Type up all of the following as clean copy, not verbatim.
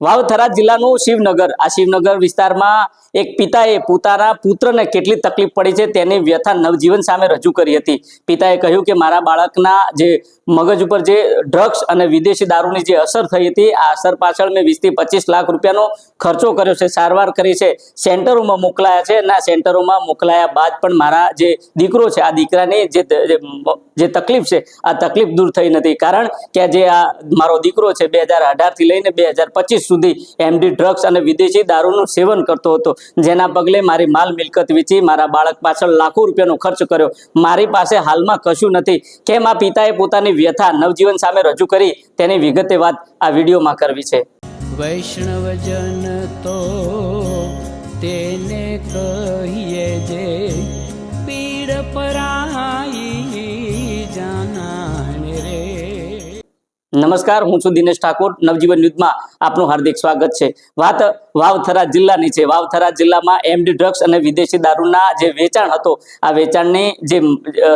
વાવથરા જિલ્લાનું શિવનગર, આ શિવનગર વિસ્તારમાં એક પિતાએ પોતાના પુત્રને કેટલી તકલીફ પડી છે તેની વ્યથા નવજીવન સામે રજૂ કરી હતી। પિતાએ કહ્યું કે મારા બાળકના જે મગજ ઉપર જે ડ્રગ્સ અને વિદેશી દારૂની જે અસર થઈ હતી, આ અસર પાછળ મેં 20 થી 25 લાખ રૂપિયાનો ખર્ચો કર્યો છે, સારવાર કરી છે, સેન્ટરોમાં મોકલાયા છે અને આ સેન્ટરોમાં મોકલાયા બાદ પણ મારા જે દીકરો છે, આ દીકરાની જે તકલીફ છે, આ તકલીફ દૂર થઈ નથી। કારણ કે જે આ મારો દીકરો છે 2018 થી લઈને 2025 સુધી એમડી ડ્રગ્સ અને વિદેશી દારૂનું સેવન કરતો હતો, જેના પગલે મારી માલ મિલકત વેચી મારા બાળક પાછળ લાખો રૂપિયાનો ખર્ચ કર્યો। મારી પાસે હાલમાં કશું નથી। કેમ આ પિતાએ પોતાની વ્યથા નવજીવન સામે રજૂ કરી તેની વિગતે વાત આ વિડીયોમાં કરવી છે। વૈષ્ણવજન તો તેને કહીએ જે પીડ પરાઈ જાનાને રે। નમસ્કાર, હું છું દિનેશ ઠાકોર। નવજીવન ન્યૂઝમાં આપનું હાર્દિક સ્વાગત છે। વાત વાવથરા જિલ્લાની છે। વાવથરા જિલ્લામાં એમડી ડ્રગ્સ અને વિદેશી દારૂના જે વેચાણ હતો, આ વેચાણની જે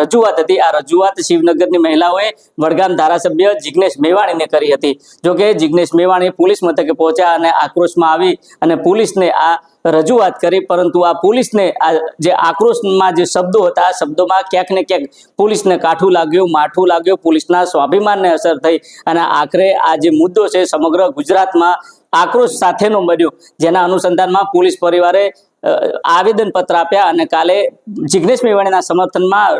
રજૂઆત હતી, આ રજૂઆત શિવનગરની મહિલાઓએ વડગામ ધારાસભ્ય જિગ્નેશ મેવાણીને કરી હતી। જોકે જિગ્નેશ મેવાણી પોલીસ મથકે પહોંચ્યા અને આક્રોશમાં આવી અને પોલીસને આ રજૂઆત કરી, પરંતુ આ પોલીસને આ જે આક્રોશમાં જે શબ્દો હતા, આ શબ્દોમાં ક્યાંક ને ક્યાંક પોલીસને કાઠું લાગ્યું, માઠું લાગ્યું, પોલીસના સ્વાભિમાનને અસર થઈ અને આખરે આ જે મુદ્દો છે સમગ્ર ગુજરાતમાં આક્રોશ સાથેનો બન્યો, જેના અનુસંધાનમાં પોલીસ પરિવારે આવેદનપત્ર આપ્યા અને કાલે જિગ્નેશ મેવાણીના સમર્થનમાં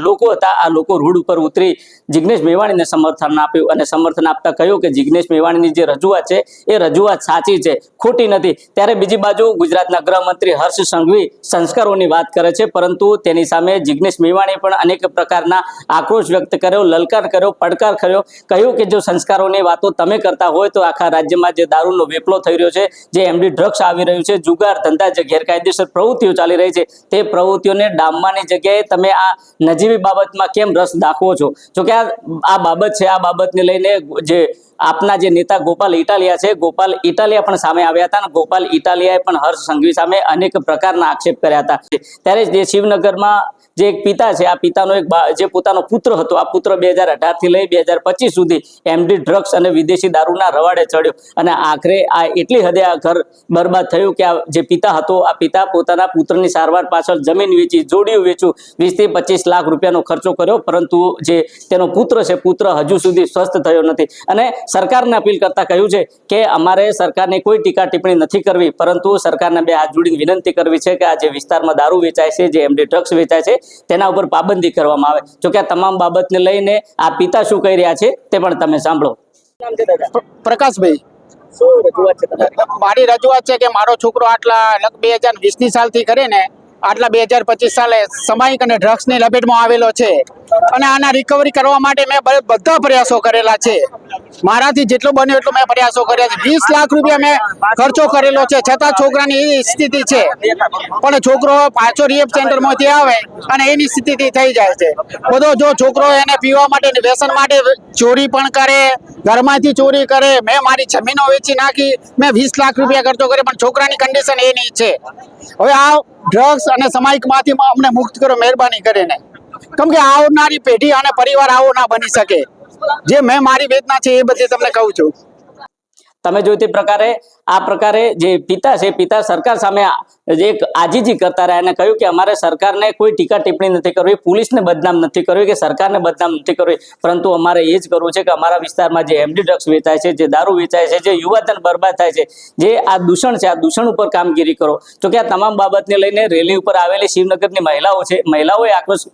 લોકો હતા, આ લોકો રોડ ઉપર ઉતરી જિગ્નેશ મેવાણીને સમર્થન આપ્યું અને સમર્થન આપતા કહ્યું કે જિગ્નેશ મેવાણીની જે રજૂઆત છે એ રજૂઆત સાચી છે, ખોટી નથી। ત્યારે બીજી બાજુ ગુજરાતના ગૃહમંત્રી હર્ષ સંઘવી સંસ્કારોની વાત કરે છે, પરંતુ તેની સામે જિગ્નેશ મેવાણીએ પણ અનેક પ્રકારના આક્રોશ વ્યક્ત કર્યો, લલકાર કર્યો, પડકાર કર્યો, કહ્યું કે જો સંસ્કારોની વાતો તમે કરતા હોય તો આખા રાજ્યમાં જે દારૂનો વેપલો થઈ રહ્યો છે, જે એમડી ડ્રગ્સ આવી રહ્યું છે, જુગાર ધંધા, જે ગેરકાયદેસર પ્રવૃત્તિઓ ચાલી રહી છે, તે પ્રવૃત્તિઓને ડામવાની જગ્યાએ તમે આ નજીવી બાબતમાં કેમ રસ દાખવો છો? જો કે આ બાબત છે, આ બાબતને લઈને જે આપના જે નેતા ગોપાલ ઇટાલિયા છે, ગોપાલ ઇટાલિયા પણ સામે આવ્યા હતા અને ગોપાલ ઇટાલિયાએ પણ હર્ષ સંઘવી સામે અનેક પ્રકારના આક્ષેપ કર્યા હતા। ત્યારે જે શિવનગરમાં જે એક પિતા છે, આ પિતાનો જે પોતાનો પુત્ર હતો, આ પુત્ર 2018 થી લઈ 2025 સુધી એમડી ડ્રગ્સ અને વિદેશી દારૂના રવાડે ચડ્યો અને આખરે આ એટલી હદે આ ઘર બરબાદ થયું કે આ જે પિતા હતો, આ પિતા પોતાના પુત્રની સારવાર પાછળ જમીન વેચી, જોડિયું વેચ્યું, 20 થી 25 લાખ રૂપિયાનો ખર્ચો કર્યો, પરંતુ જે તેનો પુત્ર છે, પુત્ર હજુ સુધી સ્વસ્થ થયો નથી। અને સરકારને અપીલ કરતા કહ્યું છે કે અમારે સરકારને કોઈ ટીકા ટિપ્પણી નથી કરવી, પરંતુ સરકારને બે હાથ જોડીને વિનંતી કરવી છે કે આ જે વિસ્તારમાં દારૂ વેચાય છે, જે એમડી ડ્રગ્સ વેચાય છે, તેના ઉપર પાબંદી કરવામાં આવે। જો કે આ તમામ બાબતને લઈને આ પિતા શું કહી રહ્યા છે તે પણ તમે સાંભળો। પ્રકાશભાઈ, શું રજૂઆત છે તમારી? મારી રજૂઆત છે કે મારો છોકરો આટલા 2020 સાલથી કરીને આટલા 2025 સાલે સામાયિક અને ડ્રગ્સની લપેટમાં આવેલો છે અને આના રિકવરી કરવા માટે મેં બધા પ્રયાસો કરેલા છે। મારાથી જેટલો બન્યો એટલો મેં પ્રયાસો કર્યા છે। 20 લાખ રૂપિયા મેં ખર્ચો કરેલો છે, છતાં છોકરાની એવી સ્થિતિ છે, પણ છોકરો પાછો રિહેબ સેન્ટરમાંથી આવે અને એની સ્થિતિ થઈ જાય છે। બધો જો છોકરો એને પીવા માટે, વ્યસન માટે ચોરી પણ કરે, ઘરમાંથી ચોરી કરે, મેં મારી જમીનો વેચી નાખી, મેં 20 લાખ રૂપિયા ખર્ચો કર્યો, પણ છોકરાની કન્ડિશન એની છે। હવે આ ડ્રગ્સ અને સમાયિકમાંથી અમને મુક્ત કરો મહેરબાની કરીને, કેમ કે આવનારી પેઢી અને પરિવાર આવો ના બની શકે। જે મેં મારી વેદના છે એ બધી તમને કહું છું। તમે જોઈ તે પ્રકારે આ પ્રકારે જે પિતા છે, પિતા સરકાર સામે એક આજીજી કરતા રહ્યા અને કહ્યું કે અમારે સરકારને કોઈ ટીકા ટિપ્પણી નથી કરવી, પોલીસને બદનામ નથી કરવી કે સરકારને બદનામ નથી કરવી, પરંતુ અમારે એ જ કરવું છે કે અમારા વિસ્તારમાં જે એમડી ડ્રગ્સ વેચાય છે, જે દારૂ વેચાય છે, જે યુવાધન બરબાદ થાય છે, જે આ દૂષણ છે, આ દૂષણ ઉપર કામગીરી કરો। તો કે આ તમામ બાબતને લઈને રેલી ઉપર આવેલી શિવનગરની મહિલાઓ છે, મહિલાઓએ આક્રોશ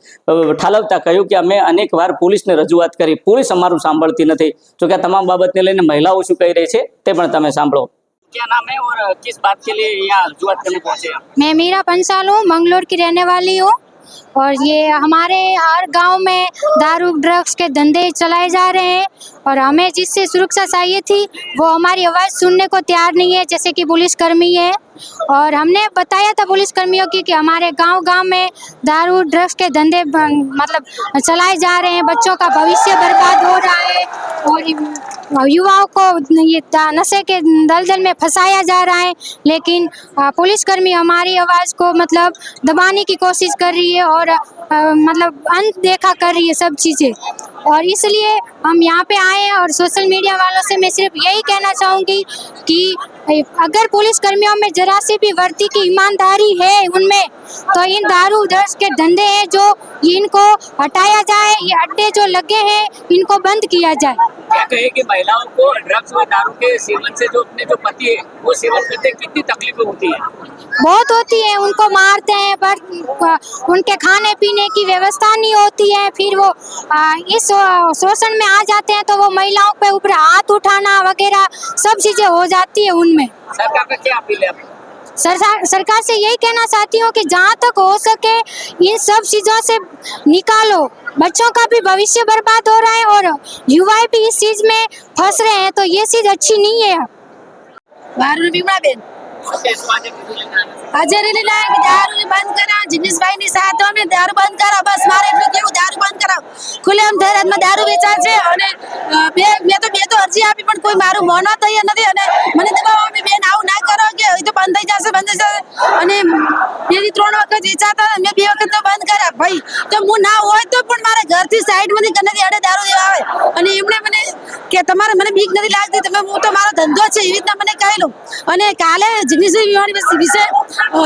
ઠાલવતા કહ્યું કે અમે અનેક વાર પોલીસને રજૂઆત કરી, પોલીસ અમારું સાંભળતી નથી। તો કે આ તમામ બાબતને લઈને મહિલાઓ શું કહી રહી છે તે પણ તમે સાંભળો। क्या नाम है और किस बात के लिए यहाँ रजूआत करने पहुंचे हैं? मैं मीरा पंसाल हूँ, मंगलोर की रहने वाली हूँ और ये हमारे हर गांव में दारू ड्रग्स के धंधे चलाए जा रहे हैं और हमें जिससे सुरक्षा चाहिए थी वो हमारी आवाज़ सुनने को तैयार नहीं है, जैसे कि पुलिसकर्मी है। और हमने बताया था पुलिसकर्मियों की कि हमारे गांव-गांव में दारू ड्रग्स के धंधे मतलब चलाए जा रहे हैं, बच्चों का भविष्य बर्बाद हो रहा है और युवाओं को ये नशे के दलदल में फंसाया जा रहा है। लेकिन पुलिसकर्मी हमारी आवाज़ को मतलब दबाने की कोशिश कर रही है और मतलब अनदेखा कर रही है सब चीज़ें। और इसलिए हम यहाँ पे आए हैं और सोशल मीडिया वालों से मैं सिर्फ यही कहना चाहूँगी कि अगर पुलिस कर्मियों में जरा सी भी वर्दी की ईमानदारी है उनमें, तो इन दारू ड्रग्स के धंधे हैं जो इनको हटाया जाए, ये अड्डे जो लगे हैं इनको बंद किया जाए। क्या कहे कि महिलाओं को ड्रग्स व दारू के सेवन से जो अपने जो पति है वो सेवन करते हैं, कितनी तकलीफें होती है? बहुत होती है, उनको मारते हैं पर उनके खाने पीने की व्यवस्था नहीं होती है, फिर वो इस शोषण में आ जाते हैं तो वो महिलाओं पे ऊपर हाथ उठाना वगैरह सब चीजें हो जाती है उनमें। सरकार का क्या अपील है आपकी? सरकार से यही कहना चाहती हूँ कि जहाँ तक हो सके इन सब चीज़ों से निकालो, बच्चों का भी भविष्य बर्बाद हो रहा है और युवा भी इस चीज़ में फंस रहे हैं, तो ये चीज़ अच्छी नहीं है। આજે રેલી લાયા કે દારૂ બંધ કરા, જીનિસભાઈ ની સાથે અમે દારૂ બંધ કરા, બસ મારે એટલું કેવું દારૂ બંધ કરાવ, ખુલ્લેઆમ જાહેરાતમાં દારૂ વેચાય છે અને મેં તો અરજી આપી પણ કોઈ મારું મોનો તૈયાર નથી અને મને દબાવવા અમે બેન આવું ના કરો કે એ તો બંધ થઈ જશે અને 2 થી 3 વખત વેચાતા મેં 2 વખત તો બંધ કર્યા ભાઈ, તો હું ના હોય તો પણ મારા ઘરથી સાઈડમાંથી ગણેથી આડે દારૂ દેવા આવે અને એમણે મને કે તમારે મને બીક નથી લાગતી, તમે હું તો મારો ધંધો છે એવી રીતના મને કહેલું અને કાલે જીનિસભાઈ વિશે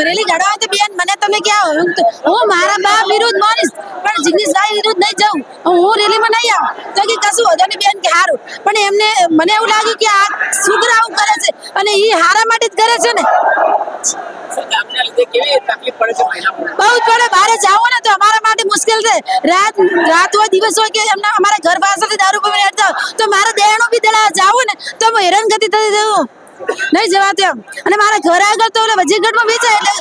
રેલી કાઢવા તો બેન મને તમે ક્યાં હું મારા બાપ વિરુદ્ધ માનીશ પણ જીગ્નેશભાઈ વિરુદ્ધ નહીં જાઉં, હું રેલીમાં નહીં આવું તો કે કશું વધો નહીં બેન કે હારું, પણ એમને મને એવું લાગ્યું કે આ શુદ્ર આવું કરે છે અને એ હારા માટે જ કરે છે ને। બહુ જ પડે, બહાર જાઓ ને તો અમારા માટે મુશ્કેલ છે, રાત હોય દિવસ હોય કે એમના અમારા ઘર પાસેથી દારૂ પીને હેડતા તો મારે દેણું બી દેલા જાવું ને તો હું હેરાનગતિ થઈ જવું નહીં જવાતું એમ, અને મારા ઘર આગળ તો ઓલે વજીરગઢમાં વેચાય એટલે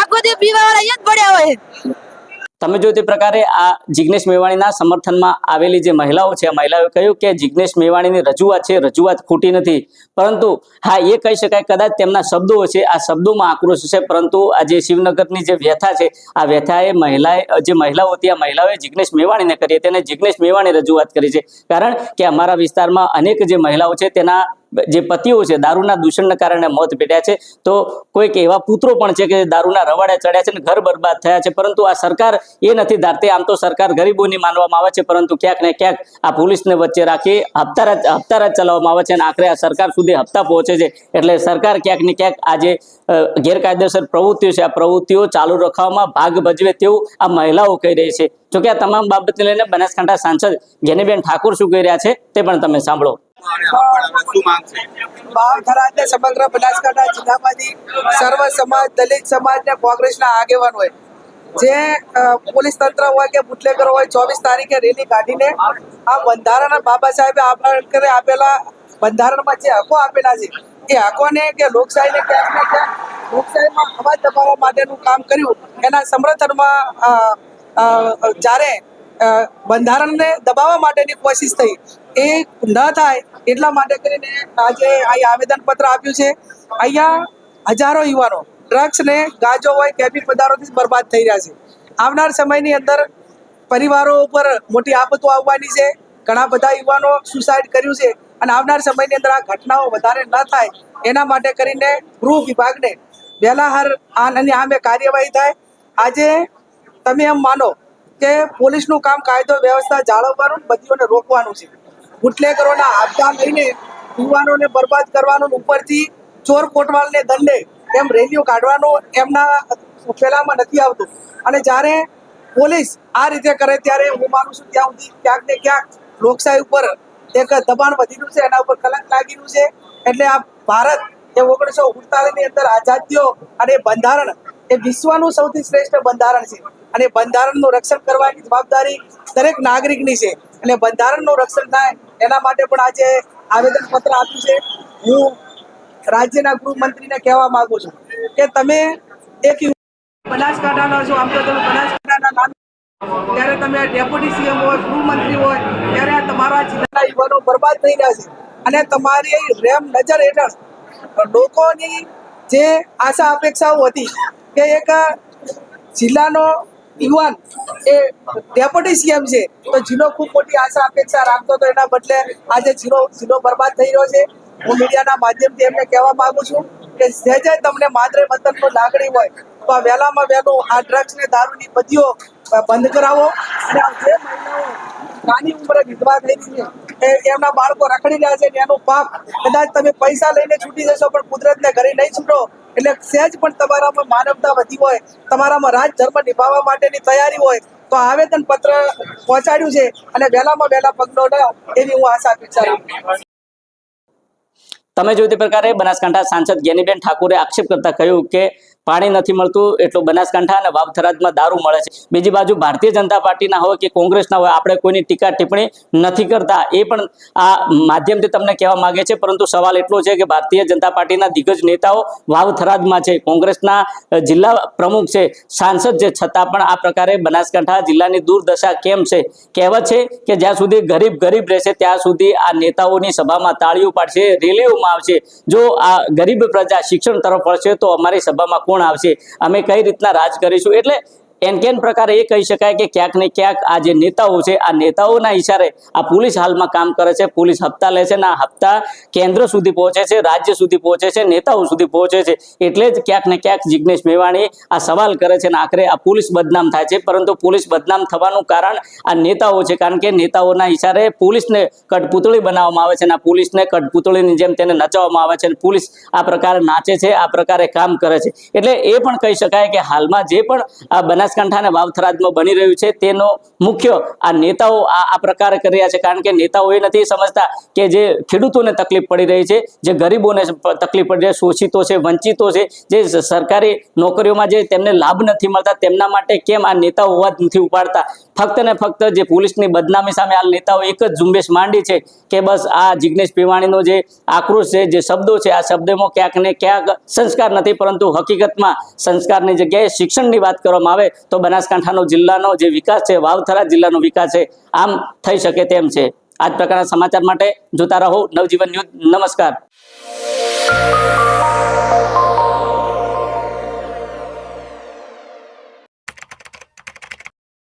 આખો દી પીવા વાળા અહીંયા જ પડ્યા હોય। તમે જો તે પ્રકારે આ જિગ્નેશ મેવાણીના સમર્થનમાં આવેલી જે મહિલાઓ છે, આ મહિલાઓએ કહ્યું કે જિગ્નેશ મેવાણીની રજૂઆત છે, રજૂઆત ખોટી નથી, પરંતુ હા એ કહી શકાય કદાચ તેમના શબ્દો છે, આ શબ્દોમાં આક્રોશ છે, પરંતુ આ જે શિવનગરની જે વ્યથા છે, આ વ્યથાએ જે મહિલાઓ હતી, આ મહિલાઓએ જિગ્નેશ મેવાણીને કરી હતી અને જિગ્નેશ મેવાણી રજૂઆત કરી છે, કારણ કે અમારા વિસ્તારમાં અનેક જે મહિલાઓ છે તેના જે પતિઓ છે દારૂના દૂષણના કારણે મોત ભેટ્યા છે, તો કોઈક એવા પુત્રો પણ છે કે દારૂના રવાડે ચડ્યા છે અને ઘર બરબાદ થયા છે, પરંતુ આ સરકાર એ નથી ધારતી। આમ તો સરકાર ગરીબોની માનવામાં આવે છે, પરંતુ ક્યાંક ને ક્યાંક આ પોલીસને વચ્ચે રાખી હપ્તારાજ ચલાવવામાં આવે છે અને આખરે આ સરકાર સુધી હપ્તા પહોંચે છે, એટલે સરકાર ક્યાંક ને ક્યાંક આ જે ગેરકાયદેસર પ્રવૃત્તિઓ છે આ પ્રવૃત્તિઓ ચાલુ રાખવામાં ભાગ ભજવે તેવું આ મહિલાઓ કહી રહી છે। જોકે આ તમામ બાબતને લઈને બનાસકાંઠા સાંસદ ગેનીબેન ઠાકોર શું કહી રહ્યા છે તે પણ તમે સાંભળો। વાવથરાને સમગ્ર બનાસકાંઠા જિલ્લામાંથી સર્વ સમાજ, દલિત સમાજ ને કોંગ્રેસના આગેવાન હોય જે પોલીસ તંત્ર હોય કે બુટલેગર હોય 24 તારીખે રેલી કાઢીને આ બંધારણ બાબા સાહેબે આંબેડકરે આપેલા બંધારણમાં જે હકો આપેલા છે એ હકોને કે લોકશાહીને ક્યાંક ને ક્યાંક લોકશાહીમાં અવાજ દબાવવા માટેનું કામ કર્યું, એના સમર્થનમાં જ્યારે બંધારણને દબાવવા માટેની કોશિશ થઈ એ ન થાય એટલા માટે કરીને આજે અહીં આવેદનપત્ર આપ્યું છે। અહીંયા હજારો યુવાનો ડ્રગ્સ ને ગાંજો હોય કેફી પદાર્થોથી બરબાદ થઈ રહ્યા છે। આવનાર સમયની અંદર પરિવારો ઉપર મોટી આફતો આવવાની છે, ઘણા બધા યુવાનો સુસાઇડ કર્યું છે અને આવનાર સમયની અંદર આ ઘટનાઓ વધારે ન થાય એના માટે કરીને ગૃહ વિભાગને વહેલાસર આની સામે કાર્યવાહી થાય। આજે તમે એમ માનો કે પોલીસનું કામ કાયદો વ્યવસ્થા જાળવવાનું, બદીઓને રોકવાનું છે, બુટલેગરોના આપઘાત લઈને યુવાનોને બરબાદ કરવાનું, ઉપરથી ચોર કોટવાલને દંડે એમ રેલીઓ કાઢવાનું એમના પેલામાં નથી આવતું અને જ્યારે પોલીસ આ રીતે કરે ત્યારે હું માનું છું ત્યાં સુધી ક્યાંક ને ક્યાંક લોકશાહી ઉપર એક દબાણ વધીનું છે, એના ઉપર કલંક લાગીનું છે। એટલે આ ભારત એ 1948ની અંદર આઝાદ થયો અને બંધારણ એ વિશ્વનું સૌથી શ્રેષ્ઠ બંધારણ છે અને બંધારણનું રક્ષણ કરવાની જવાબદારી દરેક નાગરિકની છે, એટલે બંધારણનું રક્ષણ થાય એના માટે પણ આજે આવેદનપત્ર આપ્યું છે। હું રાજ્યના ગૃહમંત્રીને કહેવા માંગુ છું કે તમે એક બનાસકાંઠાના છો, આમ તો તમે બનાસકાંઠાના નામ ત્યારે તમે ડેપ્યુટી સીએમ હોય, ગૃહમંત્રી હોય ત્યારે આ તમારા જિલ્લાના યુવાનો બરબાદ થઈ રહ્યા છે અને તમારી રેમ નજર હેઠળ લોકોની જે આશા અપેક્ષાઓ હતી કે એક જિલ્લાનો યુવાન એ ડેપ્યુટી સીએમ છે તો જિલ્લો ખૂબ મોટી આશા અપેક્ષા રાખતો હતો, એના બદલે આજે જિલ્લો બરબાદ થઈ રહ્યો છે। હું મીડિયાના માધ્યમથી એમને કહેવા માંગુ છું કે જે તમને માતૃ વતનનો લાગણી હોય તો આ વહેલામાં વહેલું આ ડ્રગ્સ ને દારૂની બદીઓ બંધ કરાવો અને આ જે મહિલાઓ નાની ઉંમરે વિધવા થઈ છે એમના બાળકો રખડી રહ્યા છે ને એનું પાપ કદાચ તમે પૈસા લઈને છૂટી જશો પણ કુદરતને ઘરે નહીં છૂટો એટલે સહેજ પણ તમારામાં માનવતા વધી હોય, તમારામાં રાજ ધર્મ નિભાવવા માટેની તૈયારી હોય તો આવેદન પત્ર પહોંચાડ્યું છે અને વહેલામાં વહેલા પગલો લે એવી હું આશા અપેક્ષા રાખું છું. તમે જોયું તે પ્રકારે બનાસકાંઠા સાંસદ જ્ઞાનીબેન ઠાકોરે આક્ષેપ કરતા કહ્યું કે પાણી નથી મળતું એટલું બનાસકાંઠા અને વાવ-થરાદમાં દારૂ મળે છે. બીજી બાજુ ભારતીય જનતા પાર્ટીના હોય કે કોંગ્રેસના હોય, આપણે કોઈની ટીકા ટિપ્પણી નથી કરતા, એ પણ આ માધ્યમથી તમને કહેવા માંગે છે. પરંતુ સવાલ એટલો છે કે ભારતીય જનતા પાર્ટીના દિગ્ગજ નેતાઓ વાવ-થરાદમાં છે, કોંગ્રેસના જિલ્લા પ્રમુખ છે, સાંસદ છે, છતાં પણ આ પ્રકારે બનાસકાંઠા જિલ્લાની દુર્દશા કેમ છે? કહેવત છે કે જ્યાં સુધી ગરીબ રહેશે ત્યાં સુધી આ નેતાઓની સભામાં તાળીઓ પાડશે, રેલીઓમાં આવશે. જો આ ગરીબ પ્રજા શિક્ષણ તરફ વળશે તો અમારી સભામાં કોણ આવશે? અમે કઈ રીતના રાજ કરીશું? એટલે એનકેન પ્રકારે એ કહી શકાય કે ક્યાંક ને ક્યાંક આ જે નેતાઓ છે, આ નેતાઓના ઈશારે આ પોલીસ હાલમાં કામ કરે છે. પોલીસ હપ્તા લે છે અને આ હપ્તા કેન્દ્ર સુધી પહોંચે છે, રાજ્ય સુધી પહોંચે છે, નેતાઓ સુધી પહોંચે છે. એટલે જ ક્યાંક ને ક્યાંક જિગ્નેશ મેવાણી આ સવાલ કરે છે અને આખરે આ પોલીસ બદનામ થાય છે. પરંતુ પોલીસ બદનામ થવાનું કારણ આ નેતાઓ છે, કારણ કે નેતાઓના ઈશારે પોલીસને કઠપૂતળી બનાવવામાં આવે છે અને આ પોલીસને કઠપૂતળીની જેમ તેને નચાવવામાં આવે છે અને પોલીસ આ પ્રકારે નાચે છે, આ પ્રકારે કામ કરે છે. એટલે એ પણ કહી શકાય કે હાલમાં જે પણ આ બનાસકાંઠા અને વાવ-થરાદમાં બની રહ્યું છે તેનો મુખ્ય આ નેતાઓ આ પ્રકારે કરી રહ્યા છે. કારણ કે નેતાઓ એ નથી સમજતા કે જે ખેડૂતોને તકલીફ પડી રહી છે, જે ગરીબોને તકલીફ પડી રહી છે, શોષિતો છે, વંચિતો છે, જે સરકારી નોકરીઓમાં જે તેમને લાભ નથી મળતા, તેમના માટે કેમ આ નેતાઓ અવાજ નથી ઉપાડતા? ફક્ત ને ફક્ત જે પોલીસની બદનામી સામે આ નેતાઓ એક જ ઝુંબેશ માંડી છે કે બસ આ જિગ્નેશ મેવાણીનો જે આક્રોશ છે, જે શબ્દો છે, આ શબ્દોમાં ક્યાંક ને ક્યાંક સંસ્કાર નથી, પરંતુ હકીકતમાં સંસ્કારની જગ્યાએ શિક્ષણની વાત કરવામાં આવે તો બનાસકાંઠાનો જિલ્લાનો જે વિકાસ છે, વાવ-થરાદ જિલ્લાનો વિકાસ છે, આમ થઈ શકે તેમ છે. આ જ પ્રકારના સમાચાર માટે જોતા રહો નવજીવન ન્યૂઝ. નમસ્કાર.